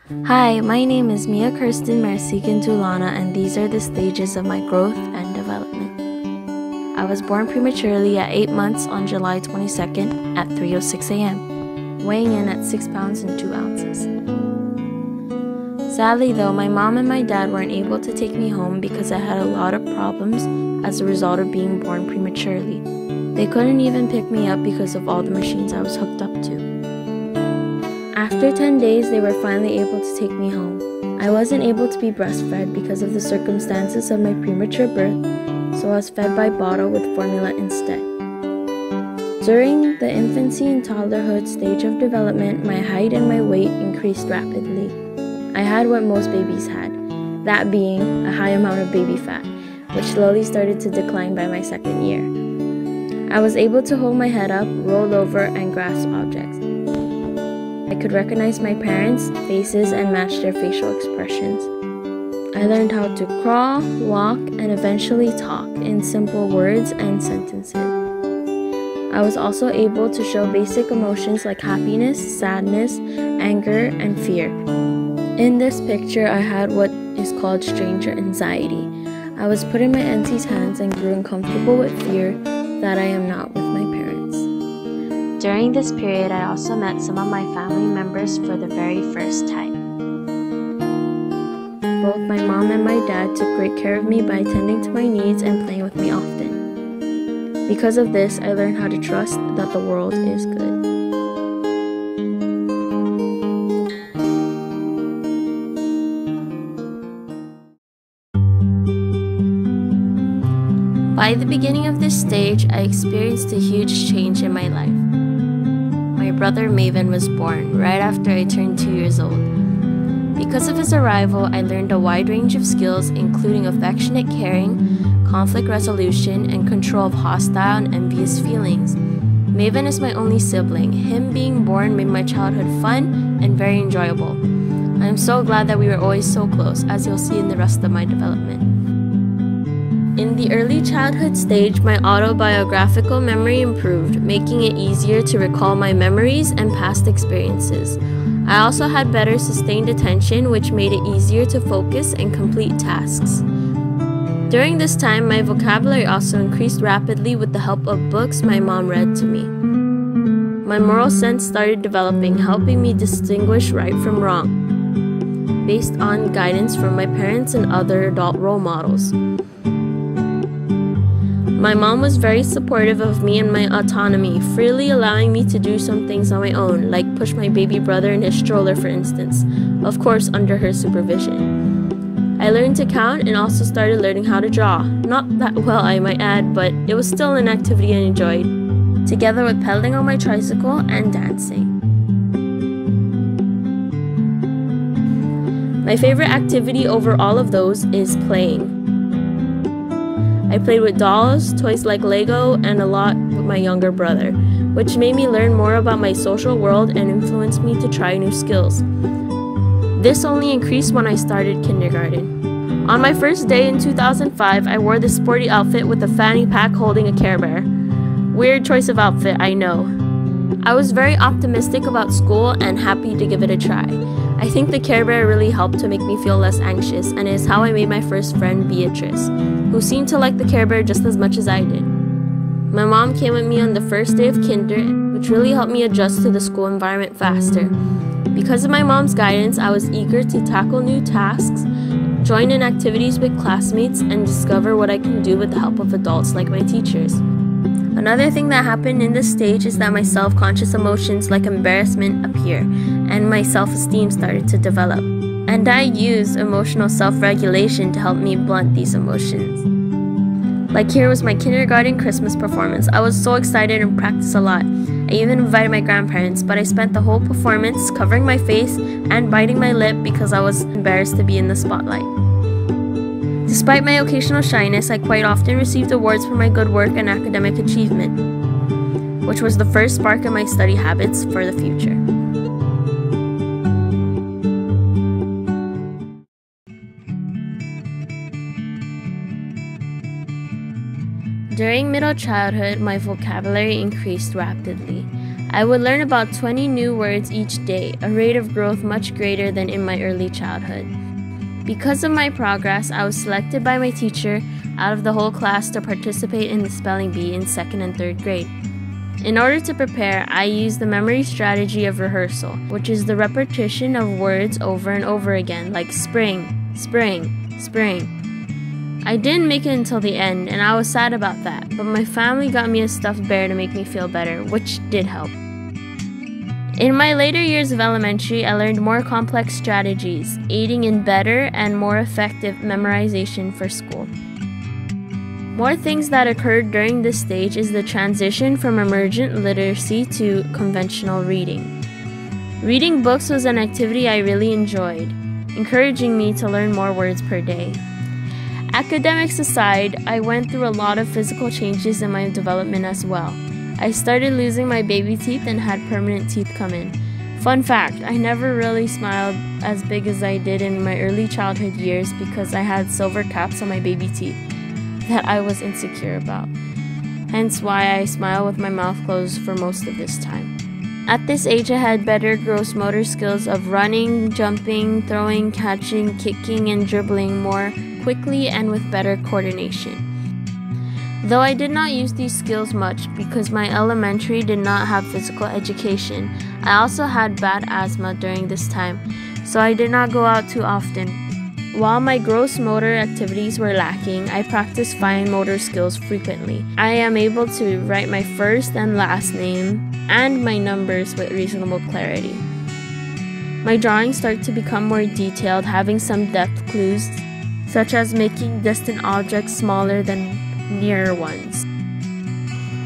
Hi, my name is Mia Kirsten Marsigan Dulana, and these are the stages of my growth and development. I was born prematurely at 8 months on July 22nd at 3:06 a.m., weighing in at 6 pounds and 2 ounces. Sadly though, my mom and my dad weren't able to take me home because I had a lot of problems as a result of being born prematurely. They couldn't even pick me up because of all the machines I was hooked up to. After 10 days, they were finally able to take me home. I wasn't able to be breastfed because of the circumstances of my premature birth, so I was fed by bottle with formula instead. During the infancy and toddlerhood stage of development, my height and my weight increased rapidly. I had what most babies had, that being a high amount of baby fat, which slowly started to decline by my second year. I was able to hold my head up, roll over, and grasp objects. I could recognize my parents' faces and match their facial expressions. I learned how to crawl, walk, and eventually talk in simple words and sentences. I was also able to show basic emotions like happiness, sadness, anger, and fear. In this picture, I had what is called stranger anxiety. I was put in my auntie's hands and grew uncomfortable with fear that I am not with my parents. During this period, I also met some of my family members for the very first time. Both my mom and my dad took great care of me by attending to my needs and playing with me often. Because of this, I learned how to trust that the world is good. By the beginning of this stage, I experienced a huge change in my life. My brother Maven was born right after I turned 2 years old. Because of his arrival, I learned a wide range of skills, including affectionate caring, conflict resolution, and control of hostile and envious feelings. Maven is my only sibling. Him being born made my childhood fun and very enjoyable. I am so glad that we were always so close, as you'll see in the rest of my development. In the early childhood stage, my autobiographical memory improved, making it easier to recall my memories and past experiences. I also had better sustained attention, which made it easier to focus and complete tasks. During this time, my vocabulary also increased rapidly with the help of books my mom read to me. My moral sense started developing, helping me distinguish right from wrong, based on guidance from my parents and other adult role models. My mom was very supportive of me and my autonomy, freely allowing me to do some things on my own, like push my baby brother in his stroller, for instance, of course under her supervision. I learned to count and also started learning how to draw. Not that well, I might add, but it was still an activity I enjoyed, together with pedaling on my tricycle and dancing. My favorite activity over all of those is playing. I played with dolls, toys like Lego, and a lot with my younger brother, which made me learn more about my social world and influenced me to try new skills. This only increased when I started kindergarten. On my first day in 2005, I wore this sporty outfit with a fanny pack holding a Care Bear. Weird choice of outfit, I know. I was very optimistic about school and happy to give it a try. I think the Care Bear really helped to make me feel less anxious, and it is how I made my first friend, Beatrice, who seemed to like the Care Bear just as much as I did. My mom came with me on the first day of kinder, which really helped me adjust to the school environment faster. Because of my mom's guidance, I was eager to tackle new tasks, join in activities with classmates, and discover what I can do with the help of adults like my teachers. Another thing that happened in this stage is that my self-conscious emotions like embarrassment appear, and my self-esteem started to develop. And I use emotional self-regulation to help me blunt these emotions. Like here was my kindergarten Christmas performance. I was so excited and practiced a lot. I even invited my grandparents, but I spent the whole performance covering my face and biting my lip because I was embarrassed to be in the spotlight. Despite my occasional shyness, I quite often received awards for my good work and academic achievement, which was the first spark in my study habits for the future. During middle childhood, my vocabulary increased rapidly. I would learn about 20 new words each day, a rate of growth much greater than in my early childhood. Because of my progress, I was selected by my teacher out of the whole class to participate in the spelling bee in 2nd and 3rd grade. In order to prepare, I used the memory strategy of rehearsal, which is the repetition of words over and over again, like spring, spring, spring. I didn't make it until the end, and I was sad about that, but my family got me a stuffed bear to make me feel better, which did help. In my later years of elementary, I learned more complex strategies, aiding in better and more effective memorization for school. More things that occurred during this stage is the transition from emergent literacy to conventional reading. Reading books was an activity I really enjoyed, encouraging me to learn more words per day. Academics aside, I went through a lot of physical changes in my development as well. I started losing my baby teeth and had permanent teeth come in. Fun fact, I never really smiled as big as I did in my early childhood years because I had silver caps on my baby teeth that I was insecure about. Hence why I smile with my mouth closed for most of this time. At this age, I had better gross motor skills of running, jumping, throwing, catching, kicking, and dribbling more quickly and with better coordination. Though I did not use these skills much because my elementary did not have physical education, I also had bad asthma during this time, so I did not go out too often. While my gross motor activities were lacking, I practiced fine motor skills frequently. I am able to write my first and last name and my numbers with reasonable clarity. My drawings start to become more detailed, having some depth clues, such as making distant objects smaller than nearer ones.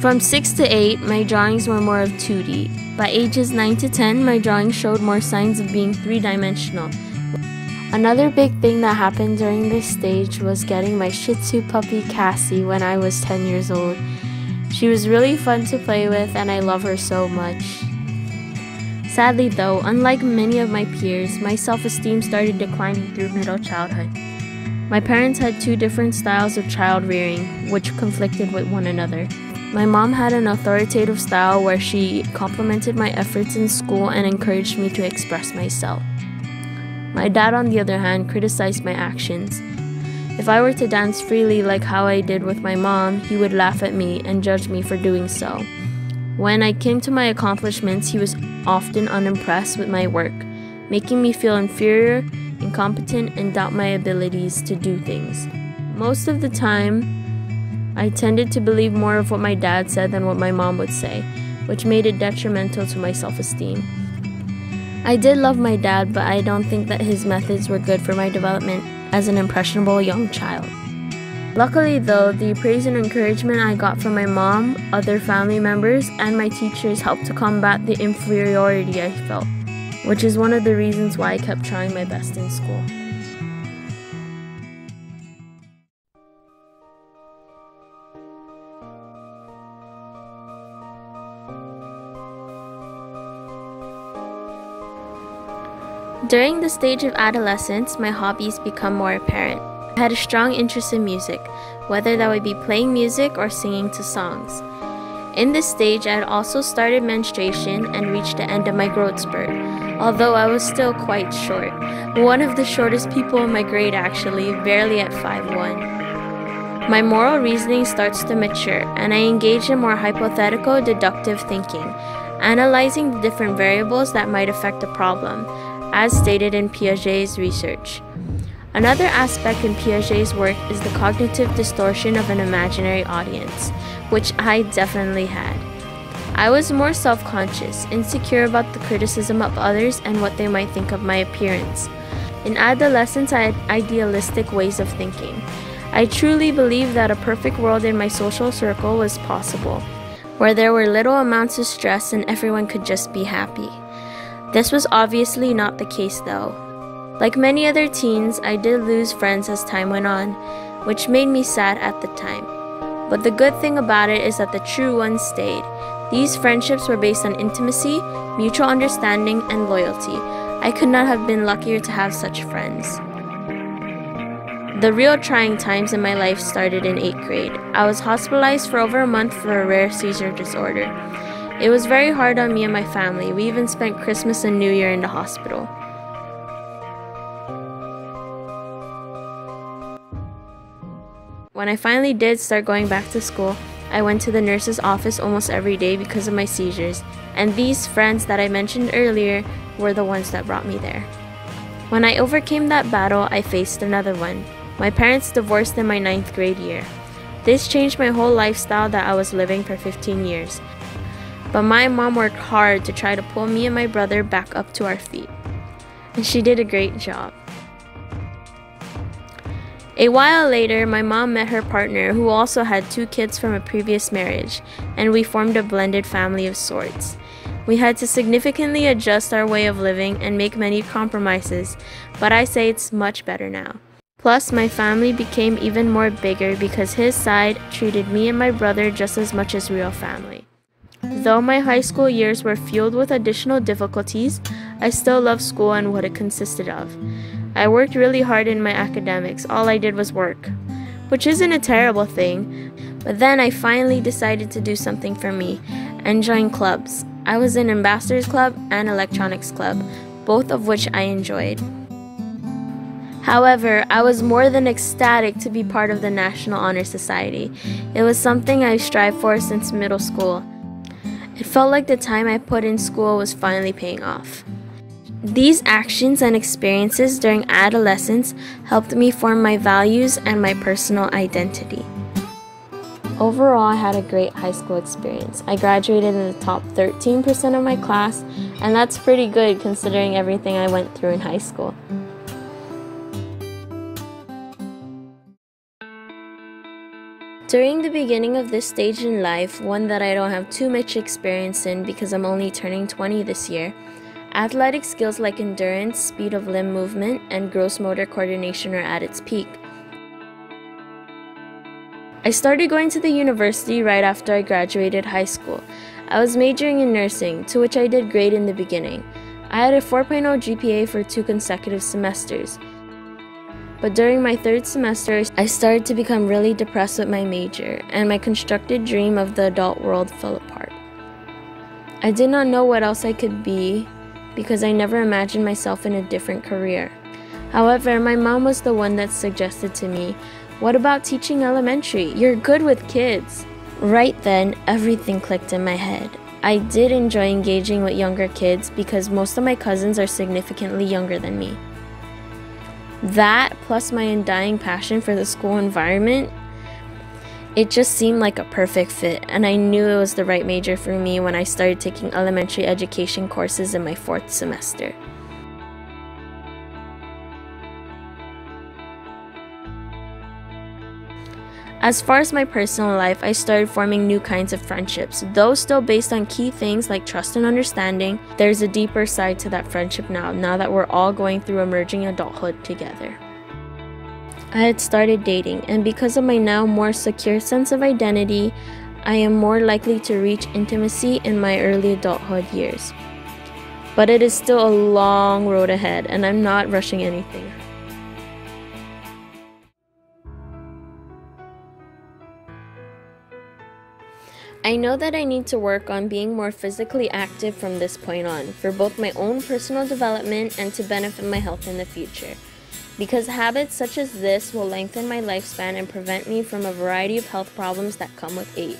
From 6 to 8, my drawings were more of 2D. By ages 9 to 10, my drawings showed more signs of being 3-dimensional. Another big thing that happened during this stage was getting my Shih Tzu puppy Cassie when I was 10 years old. She was really fun to play with and I love her so much. Sadly though, unlike many of my peers, my self-esteem started declining through middle childhood. My parents had 2 different styles of child rearing, which conflicted with one another. My mom had an authoritative style where she complimented my efforts in school and encouraged me to express myself. My dad, on the other hand, criticized my actions. If I were to dance freely like how I did with my mom, he would laugh at me and judge me for doing so. When I came to my accomplishments, he was often unimpressed with my work, making me feel inferior, incompetent, and doubt my abilities to do things. Most of the time, I tended to believe more of what my dad said than what my mom would say, which made it detrimental to my self-esteem. I did love my dad, but I don't think that his methods were good for my development as an impressionable young child. Luckily though, the praise and encouragement I got from my mom, other family members, and my teachers helped to combat the inferiority I felt, which is one of the reasons why I kept trying my best in school. During the stage of adolescence, my hobbies become more apparent. I had a strong interest in music, whether that would be playing music or singing to songs. In this stage, I had also started menstruation and reached the end of my growth spurt, although I was still quite short. One of the shortest people in my grade actually, barely at 5'1". My moral reasoning starts to mature, and I engage in more hypothetical deductive thinking, analyzing the different variables that might affect a problem, as stated in Piaget's research. Another aspect in Piaget's work is the cognitive distortion of an imaginary audience, which I definitely had. I was more self-conscious, insecure about the criticism of others and what they might think of my appearance. In adolescence, I had idealistic ways of thinking. I truly believed that a perfect world in my social circle was possible, where there were little amounts of stress and everyone could just be happy. This was obviously not the case though. Like many other teens, I did lose friends as time went on, which made me sad at the time. But the good thing about it is that the true ones stayed. These friendships were based on intimacy, mutual understanding, and loyalty. I could not have been luckier to have such friends. The real trying times in my life started in 8th grade. I was hospitalized for over a month for a rare seizure disorder. It was very hard on me and my family. We even spent Christmas and New Year in the hospital. When I finally did start going back to school, I went to the nurse's office almost every day because of my seizures, and these friends that I mentioned earlier were the ones that brought me there. When I overcame that battle, I faced another one. My parents divorced in my 9th grade year. This changed my whole lifestyle that I was living for 15 years. But my mom worked hard to try to pull me and my brother back up to our feet. And she did a great job. A while later, my mom met her partner, who also had 2 kids from a previous marriage, and we formed a blended family of sorts. We had to significantly adjust our way of living and make many compromises, but I say it's much better now. Plus, my family became even more bigger because his side treated me and my brother just as much as real family. Though my high school years were filled with additional difficulties, I still loved school and what it consisted of. I worked really hard in my academics. All I did was work, which isn't a terrible thing. But then I finally decided to do something for me and join clubs. I was in Ambassadors Club and Electronics Club, both of which I enjoyed. However, I was more than ecstatic to be part of the National Honor Society. It was something I strived for since middle school. It felt like the time I put in school was finally paying off. These actions and experiences during adolescence helped me form my values and my personal identity. Overall, I had a great high school experience. I graduated in the top 13% of my class, and that's pretty good considering everything I went through in high school. During the beginning of this stage in life, one that I don't have too much experience in because I'm only turning 20 this year, athletic skills like endurance, speed of limb movement, and gross motor coordination are at its peak. I started going to the university right after I graduated high school. I was majoring in nursing, to which I did great in the beginning. I had a 4.0 GPA for 2 consecutive semesters. But during my 3rd semester, I started to become really depressed with my major, and my constructed dream of the adult world fell apart. I did not know what else I could be because I never imagined myself in a different career. However, my mom was the one that suggested to me, "What about teaching elementary? You're good with kids." Right then, everything clicked in my head. I did enjoy engaging with younger kids because most of my cousins are significantly younger than me. That, plus my undying passion for the school environment, it just seemed like a perfect fit, and I knew it was the right major for me when I started taking elementary education courses in my 4th semester. As far as my personal life, I started forming new kinds of friendships. Though still based on key things like trust and understanding, there's a deeper side to that friendship now that we're all going through emerging adulthood together. I had started dating, and because of my now more secure sense of identity, I am more likely to reach intimacy in my early adulthood years. But it is still a long road ahead, and I'm not rushing anything. I know that I need to work on being more physically active from this point on, for both my own personal development and to benefit my health in the future. Because habits such as this will lengthen my lifespan and prevent me from a variety of health problems that come with age.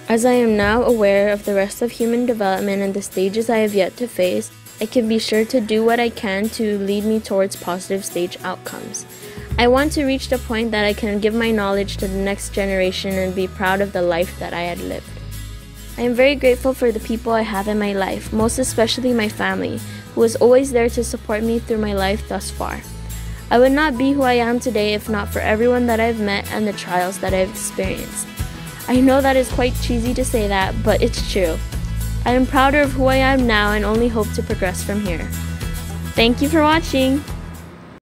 As I am now aware of the rest of human development and the stages I have yet to face, I can be sure to do what I can to lead me towards positive stage outcomes. I want to reach the point that I can give my knowledge to the next generation and be proud of the life that I had lived. I am very grateful for the people I have in my life, most especially my family, who is always there to support me through my life thus far. I would not be who I am today if not for everyone that I've met and the trials that I've experienced. I know that is quite cheesy to say that, but it's true. I am prouder of who I am now and only hope to progress from here. Thank you for watching!